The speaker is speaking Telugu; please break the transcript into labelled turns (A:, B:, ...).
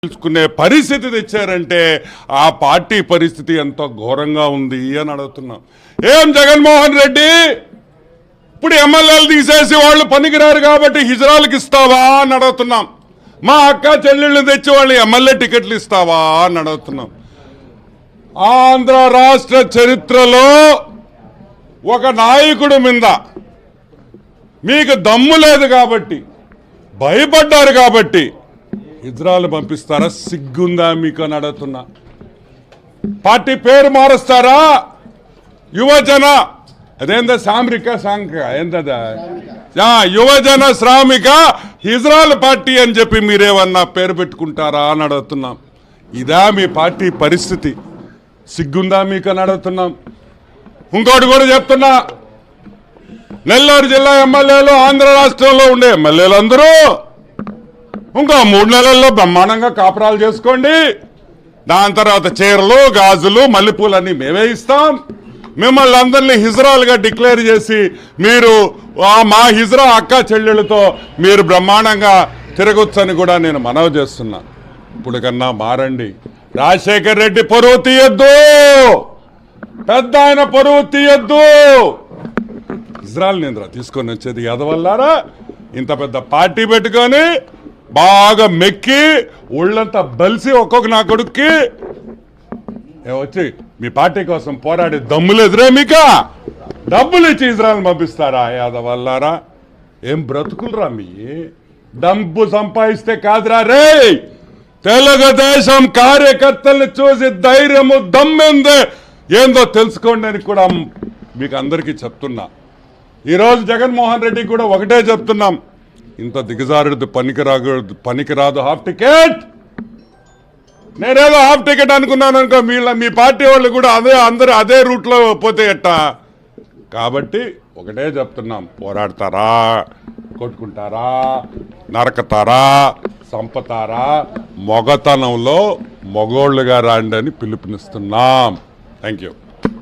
A: తెలుసుకునే పరిస్థితి తెచ్చారంటే ఆ పార్టీ పరిస్థితి ఎంతో ఘోరంగా ఉంది అని అడుగుతున్నాం. ఏం జగన్మోహన్ రెడ్డి ఇప్పుడు ఎమ్మెల్యేలు తీసేసి వాళ్ళు పనికిరారు కాబట్టి హిజరాలకు ఇస్తావా అని అడుగుతున్నాం. మా అక్క చెల్లెళ్ళు తెచ్చి వాళ్ళు ఎమ్మెల్యే టికెట్లు ఇస్తావా అని అడుగుతున్నాం. ఆంధ్ర రాష్ట్ర చరిత్రలో ఒక నాయకుడి మీద మీకు దమ్ము లేదు కాబట్టి, భయపడ్డారు కాబట్టి హిజ్రాలు పంపిస్తారా? సిగ్గుందా మీకు అని అడుగుతున్నా. పార్టీ పేరు మారుస్తారా? యువజన అదేందా సామ్రిక సాంఘిక ఏందా యువజన శ్రామిక హిజ్రాల్ పార్టీ అని చెప్పి మీరేమన్నా పేరు పెట్టుకుంటారా అని అడుగుతున్నాం. ఇదా మీ పార్టీ పరిస్థితి? సిగ్గుందా మీకు అని అడుగుతున్నాం. ఇంకోటి కూడా చెప్తున్నా, నెల్లూరు జిల్లా ఎమ్మెల్యేలు ఆంధ్ర రాష్ట్రంలో ఉండే ఎమ్మెల్యేలు అందరూ ఇంకో 3 నెలల్లో బ్రహ్మాండంగా కాపురాలు చేసుకోండి. దాని తర్వాత చీరలు గాజులు మల్లెపూలన్నీ మేమే ఇస్తాం. మిమ్మల్ని అందరినీ హిజ్రాలుగా డిక్లేర్ చేసి మీరు మా హిజ్రా అక్క చెల్లెళ్ళతో మీరు బ్రహ్మాండంగా తిరగొచ్చని కూడా నేను మనవి చేస్తున్నా. ఇప్పుడు కన్నా మారండి. రాజశేఖర్ రెడ్డి పరువు తీయద్దు, పెద్ద ఆయన పరువు తీయద్దు. ఇజ్రాయల్ నింద్ర తీసుకొని వచ్చేది ఎదవల్లారా? ఇంత పెద్ద పార్టీ పెట్టుకొని బాగా మెక్కి ఒళ్ళంతా బలిసి ఒక్కొక్క నా కొడుక్కి వచ్చి మీ పార్టీ కోసం పోరాడి దమ్ములు ఎదురే మీక డబ్బులు ఇచ్చి ఇజ్రాయల్ పంపిస్తారా? యాదవల్లారా ఏం బ్రతుకులరా మీ? డబ్బు సంపాదిస్తే కాదురా రే. తెలుగుదేశం కార్యకర్తల్ని చూసి ధైర్యము దమ్మెందే ఏందో తెలుసుకోండి అని కూడా మీకు అందరికీ చెప్తున్నా. ఈరోజు జగన్మోహన్ రెడ్డికి కూడా ఒకటే చెప్తున్నాం, ఇంత దిగజారుడు పనికిరాదు హాఫ్ టికెట్. నేనేదో హాఫ్ టికెట్ అనుకున్నాను అనుకో, మీ పార్టీ వాళ్ళు కూడా అందరూ అదే రూట్లో పోతే ఎట్టా? కాబట్టి ఒకటే చెప్తున్నాం, పోరాడతారా, కొట్టుకుంటారా, నరకతారా, సంపతారా, మొగతనంలో మొగోళ్ళుగా రాండి అని పిలుపునిస్తున్నాం. Thank you.